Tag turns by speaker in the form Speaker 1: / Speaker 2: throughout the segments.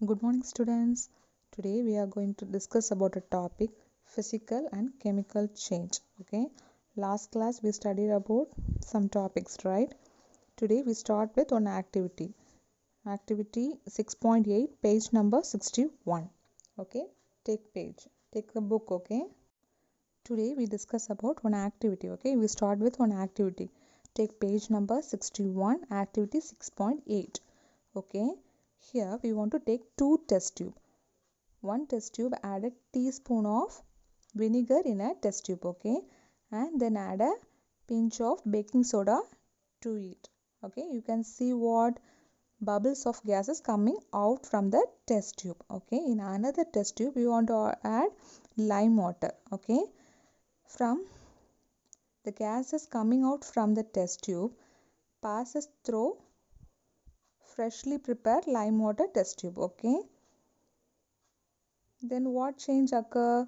Speaker 1: Good morning, students. Today we are going to discuss about a topic, physical and chemical change. Okay, last class we studied about some topics, right? Today we start with one activity. Activity 6.8, page number 61. Okay, take the book. Okay, today we discuss about one activity. Okay, we start with one activity. Take page number 61, activity 6.8. Okay, here we want to take two test tubes. One test tube, add a teaspoon of vinegar in a test tube, okay, and then add a pinch of baking soda to it. Okay, you can see what bubbles of gases coming out from the test tube. Okay, in another test tube we want to add lime water. Okay, from the gases coming out from the test tube passes through freshly prepared lime water test tube. Okay, then what change occur?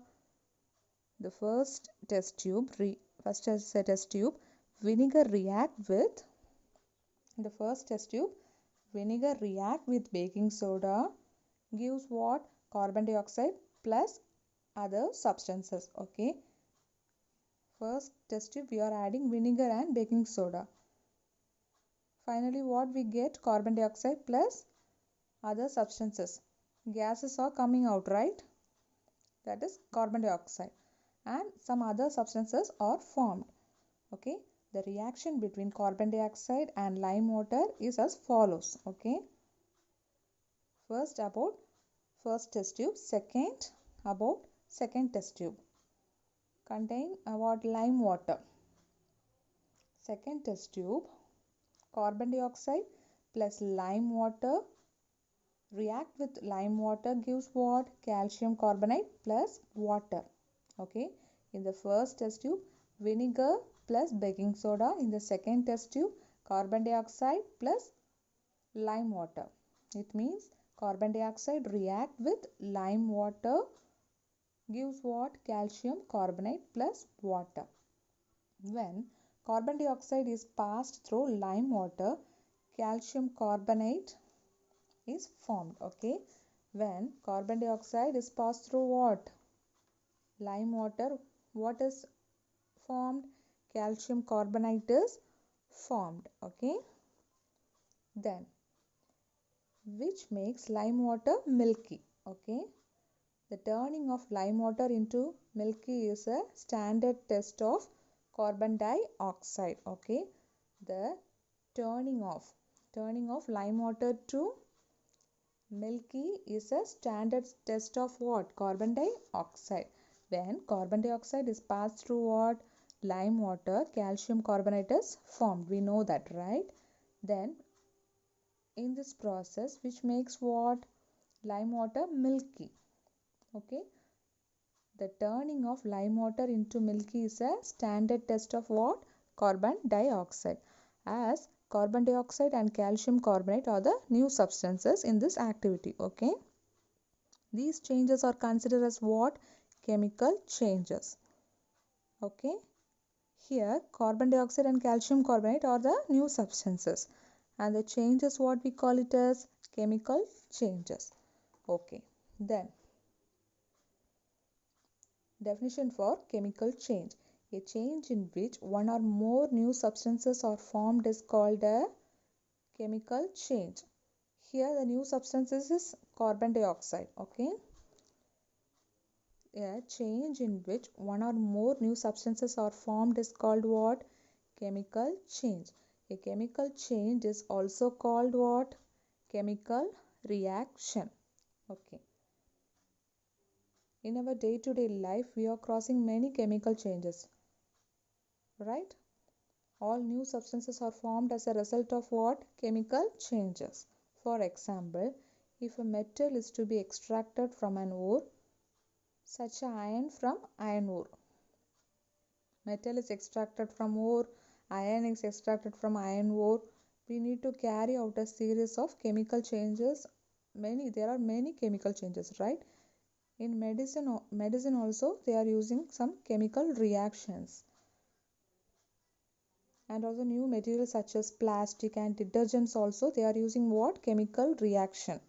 Speaker 1: The first test tube, vinegar react with baking soda, gives what? Carbon dioxide plus other substances. Okay, first test tube we are adding vinegar and baking soda. Finally what we get? Carbon dioxide plus other substances. Gases are coming out, right? That is carbon dioxide, and some other substances are formed. Okay, the reaction between carbon dioxide and lime water is as follows. Okay, first about first test tube, second about second test tube, contain about lime water. Second test tube, carbon dioxide plus lime water react with lime water gives what? Calcium carbonate plus water. Okay, in the first test tube, vinegar plus baking soda. In the second test tube, carbon dioxide plus lime water. It means carbon dioxide react with lime water gives what? Calcium carbonate plus water. When carbon dioxide is passed through lime water, calcium carbonate is formed. Okay, when carbon dioxide is passed through what? Lime water, what is formed? Calcium carbonate is formed. Okay, then which makes lime water milky. Okay, the turning of lime water into milky is a standard test of carbon dioxide. Okay, the turning of lime water to milky is a standard test of what? Carbon dioxide. When carbon dioxide is passed through what? Lime water, calcium carbonate is formed. We know that, right? Then in this process, which makes what? Lime water milky. Okay, the turning of lime water into milky is a standard test of what? Carbon dioxide. As carbon dioxide and calcium carbonate are the new substances in this activity. Okay, these changes are considered as what? Chemical changes. Okay, here carbon dioxide and calcium carbonate are the new substances, and the changes what we call it as chemical changes. Okay, then definition for chemical change. A change in which one or more new substances are formed is called a chemical change. Here the new substances is carbon dioxide. Okay, a change in which one or more new substances are formed is called what? Chemical change. A chemical change is also called what? Chemical reaction. Okay, in our day-to-day life we are crossing many chemical changes, right? All new substances are formed as a result of what? Chemical changes. For example, if a metal is to be extracted from an ore, such as iron from iron ore. Metal is extracted from ore, iron is extracted from iron ore. We need to carry out a series of chemical changes. There are many chemical changes, right? In medicine also they are using some chemical reactions. And also new materials such as plastic and detergents also they are using what? Chemical reaction.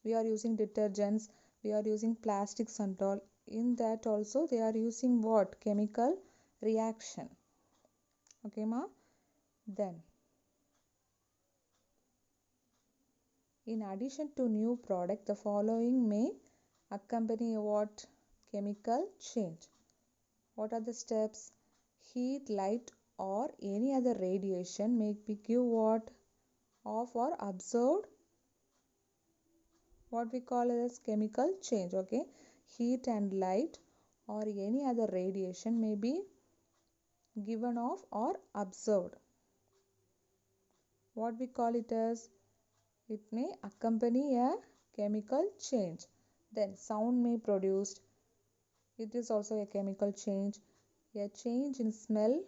Speaker 1: We are using detergents, we are using plastics and all. In that also they are using what? Chemical reaction. Okay ma? Then in addition to new product, the following may accompany what? Chemical change. What are the steps? Heat, light or any other radiation may be give what? Off or observed, what we call as chemical change. Okay, heat and light or any other radiation may be given off or observed. What we call it as? It may accompany a chemical change. Then sound may produced, it is also a chemical change. A change in smell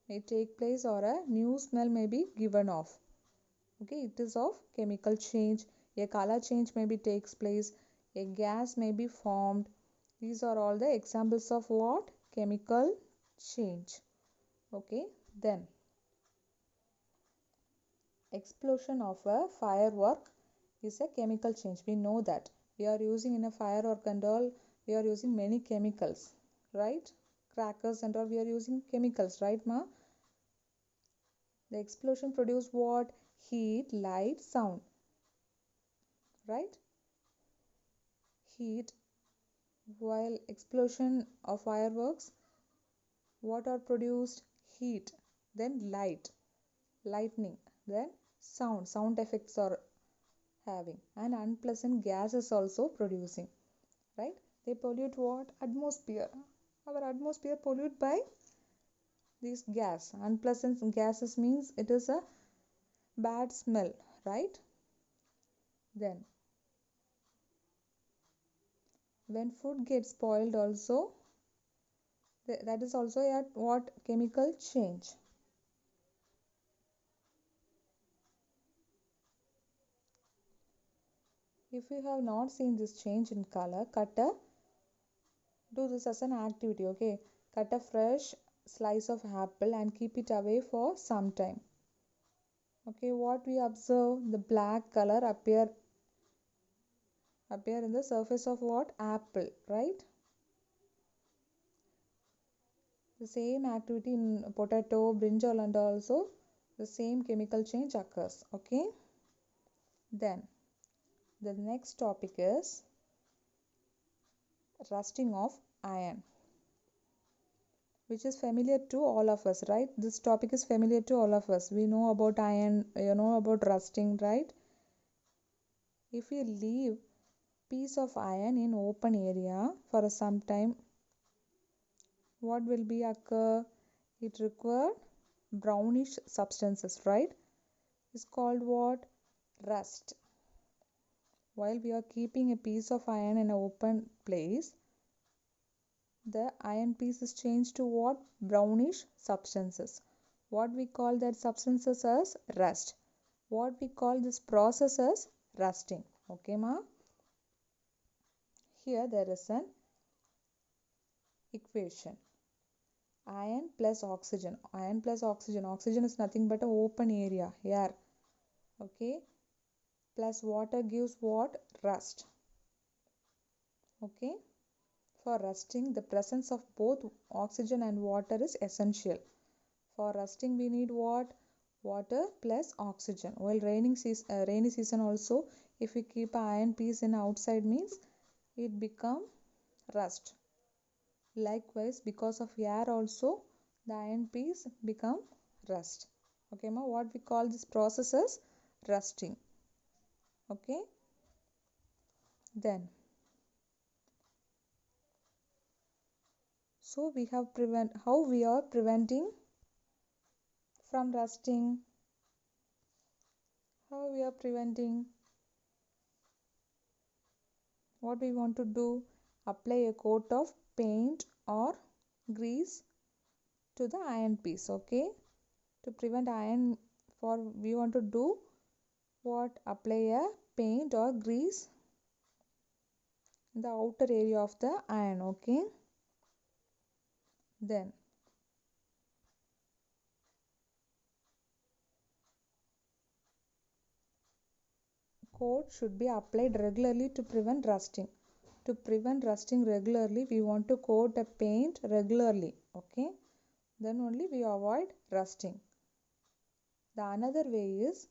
Speaker 1: may take place or a new smell may be given off. Okay, it is of chemical change. A color change maybe takes place, a gas may be formed. These are all the examples of what? Chemical change. Okay, then explosion of a firework is a chemical change. We know that we are using in a firework and all, we are using many chemicals, right? Crackers and all, we are using chemicals, right ma? The explosion produce what? Heat, light, sound, right? Heat. While explosion of fireworks, what are produced? Heat, then light, lightning, then sound effects are having, and unpleasant gases also producing, right? They pollute what? Atmosphere. Our atmosphere pollute by this gas. Unpleasant gases means it is a bad smell, right? Then when food gets spoiled also, that is also a what? Chemical change. If you have not seen this change in color, do this as an activity. Okay, cut a fresh slice of apple and keep it away for some time. Okay, what we observe? The black color appear in the surface of what? Apple, right? The same activity in potato, brinjal and also the same chemical change occurs. Okay, then the next topic is rusting of iron, which is familiar to all of us, right? This topic is familiar to all of us. We know about iron, you know about rusting, right? If we leave piece of iron in open area for some time, what will be occur? It require brownish substances, right? It's called what? Rust. While we are keeping a piece of iron in an open place, the iron piece is changed to what? Brownish substances. What we call that substances as rust. What we call this process as rusting. Okay ma? Here there is an equation. Iron plus oxygen. Iron plus oxygen. Oxygen is nothing but an open area, air. Okay. Plus water gives what? Rust. Okay. For rusting, the presence of both oxygen and water is essential. For rusting, we need what? Water plus oxygen. While rainy season also, if we keep an iron piece in outside means it become rust. Likewise, because of air also, the iron piece become rust. Okay ma? What we call this process as rusting. Okay. Then so we have how we are preventing from rusting. How we are preventing? What we want to do? Apply a coat of paint or grease to the iron piece. Okay. To prevent iron, for we want to do what? Apply a paint or grease in the outer area of the iron. Okay. Then Coat should be applied regularly to prevent rusting. To prevent rusting regularly, we want to coat a paint regularly. Okay, then only we avoid rusting. The another way is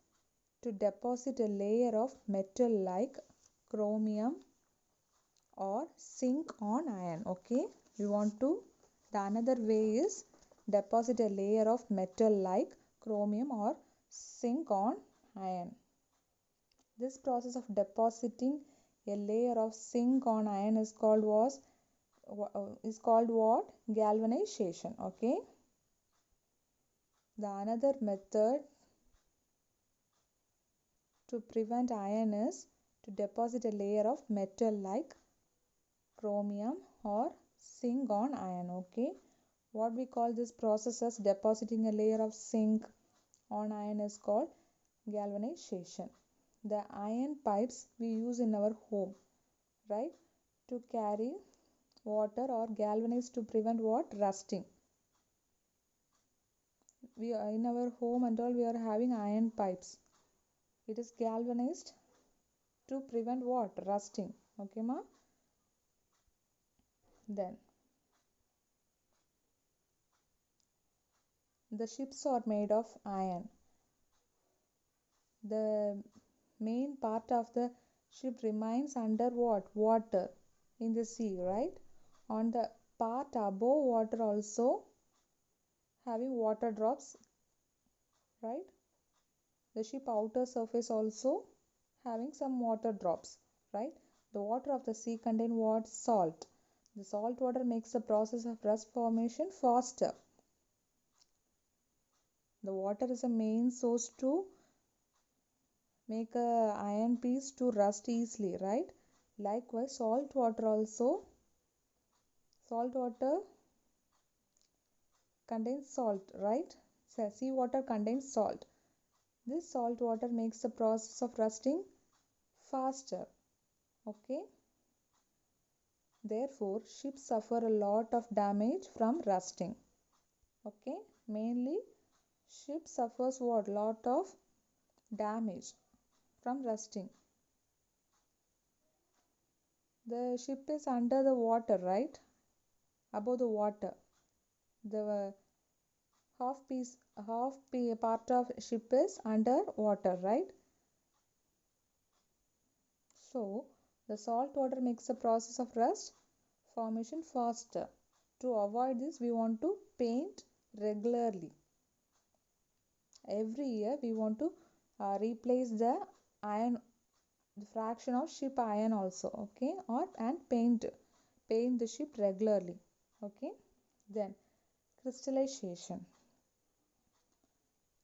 Speaker 1: to deposit a layer of metal like chromium or zinc on iron. Okay, we want to, the another way is deposit a layer of metal like chromium or zinc on iron. This process of depositing a layer of zinc on iron is called what? Galvanization. Okay, the another method to prevent iron is to deposit a layer of metal like chromium or zinc on iron. Okay, what we call this process as depositing a layer of zinc on iron is called galvanization. The iron pipes we use in our home, right, to carry water or galvanize to prevent what? Rusting. We are in our home and all, we are having iron pipes. It is galvanized to prevent what? Rusting. Okay, ma? Then the ships are made of iron. The main part of the ship remains under what? Water in the sea, right? On the part above water also having water drops, right? The ship outer surface also having some water drops, right? The water of the sea contain what? Salt. The salt water makes the process of rust formation faster. The water is a main source to make a iron piece to rust easily, right? Likewise, salt water contains salt, right? So, sea water contains salt. This salt water makes the process of rusting faster. Okay. Therefore, ships suffer a lot of damage from rusting. Okay. Mainly, ship suffers what? Lot of damage from rusting. The ship is under the water, right? Above the water. The half part of ship is under water, right? So the salt water makes the process of rust formation faster. To avoid this, we want to paint regularly. Every year we want to replace the iron, the fraction of ship iron also. Okay, or and paint the ship regularly. Okay, then crystallization.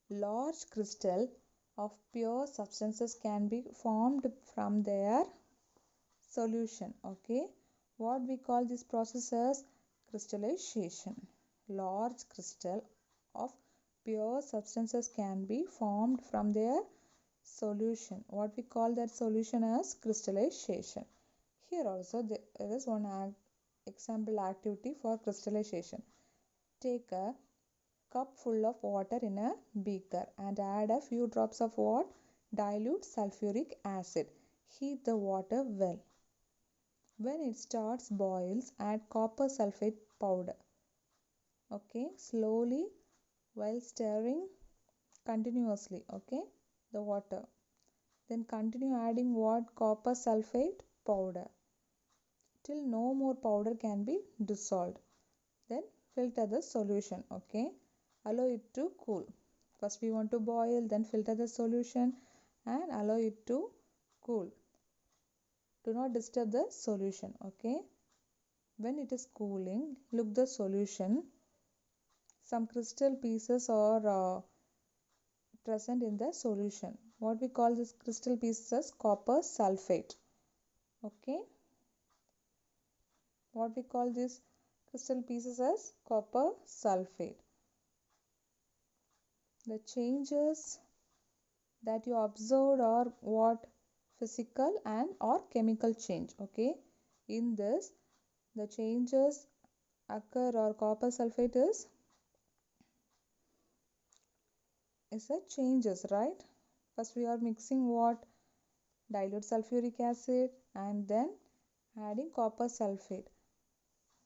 Speaker 1: Large crystal of pure substances can be formed from their solution. Okay, what we call this process as crystallization. Large crystal of pure substances can be formed from their solution. What we call that solution as crystallization. Here also there is one example activity for crystallization. Take a cup full of water in a beaker and add a few drops of what? Dilute sulfuric acid. Heat the water well. When it starts boils, add copper sulfate powder. Okay, slowly while stirring continuously. Okay, the water. Then continue adding what? Copper sulfate powder till no more powder can be dissolved. Then filter the solution. Okay, allow it to cool. First we want to boil, then filter the solution and allow it to cool. Do not disturb the solution. Okay, when it is cooling, look the solution. Some crystal pieces are present in the solution. What we call this crystal pieces as copper sulfate. Okay, what we call this crystal pieces as copper sulfate. The changes that you observed are what? Physical and or chemical change. Okay, in this the changes occur or copper sulfate is a changes, right? First we are mixing what? dilute sulfuric acid, and then adding copper sulfate.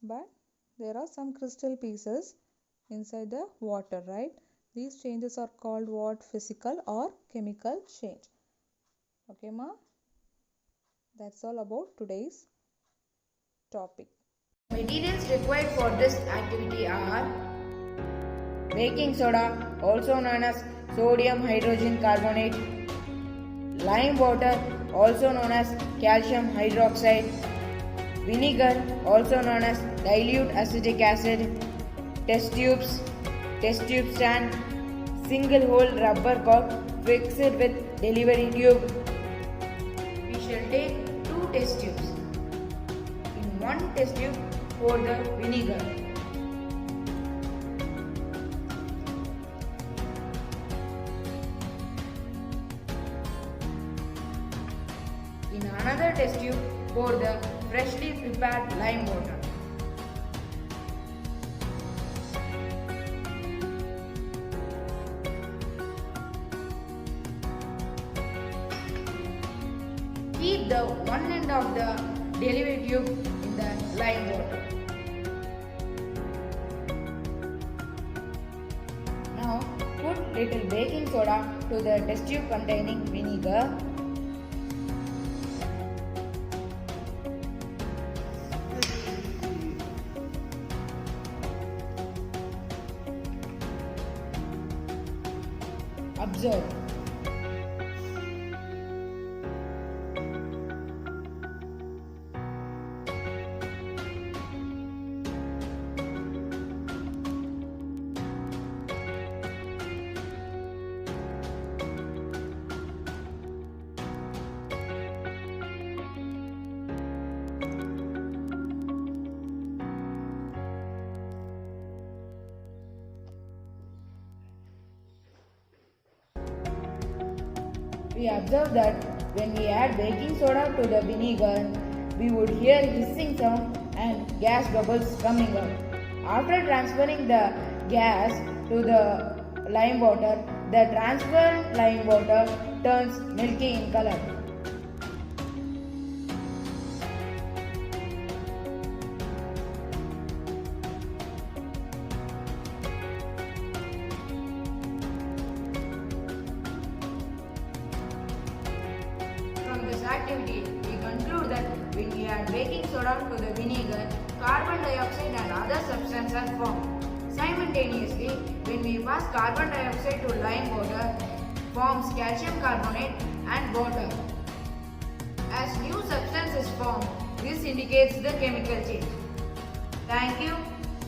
Speaker 1: But there are some crystal pieces inside the water, right? These changes are called what? Physical or chemical change. Okay, ma? That's all about today's topic.
Speaker 2: Materials required for this activity are baking soda, also known as sodium hydrogen carbonate, lime water, also known as calcium hydroxide, vinegar, also known as dilute acetic acid, test tube stand, single hole rubber cup fixed with delivery tube. We shall take 2 test tubes. In one test tube, pour the vinegar. In another test tube, pour the freshly prepared lime water. Keep the one end of the delivery tube in the lime water. Now put little baking soda to the test tube containing vinegar. Observe. We observe that when we add baking soda to the vinegar, we would hear hissing sound and gas bubbles coming up. After transferring the gas to the lime water, the transferred lime water turns milky in color. From this activity, we conclude that when we add baking soda to the vinegar, carbon dioxide and other substances form. Simultaneously, when we pass carbon dioxide to lime water, forms calcium carbonate and water. As new substances form, this indicates the chemical change. Thank you.